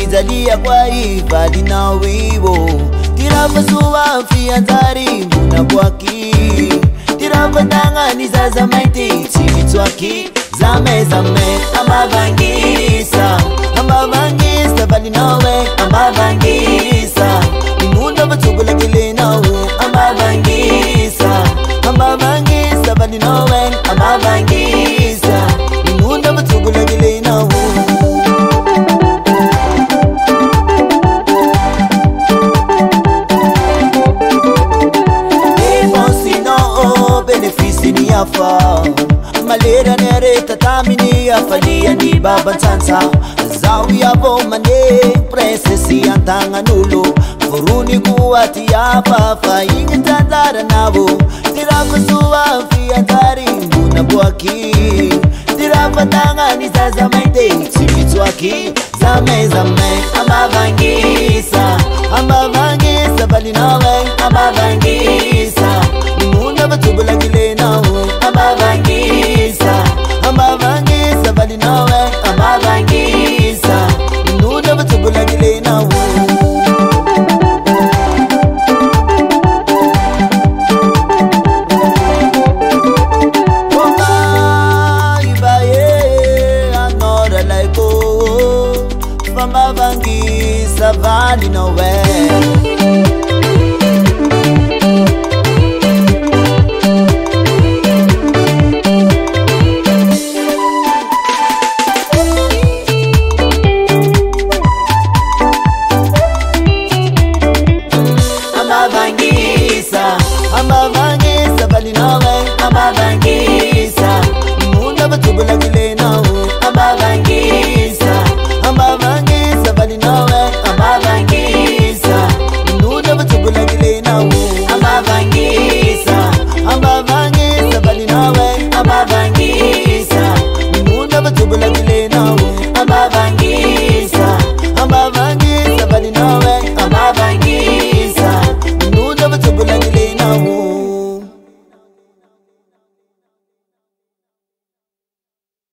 Izalia kwa ifadi na wiwo Tirafa suwa fianzari mbuna bwaki Tirafa tangani za zamaiti Chibitwaki zame Amavangisa Vali nawe Amavangisa Imunda batubula kile nawe Amavangisa Vali nawe Amavangisa Imunda batubula kile nawe Benefisi yafa Malera nere tatamini afalia ni baba tansa Zawi yabo mane presesi antanga nulo Furuni kuwati yapa fainga tandara nabo Tirafa suwa fiantari mbuna bwaki Tirafa tanga ni zaza maite Chibitwaki zame Amavangisa Vali nawe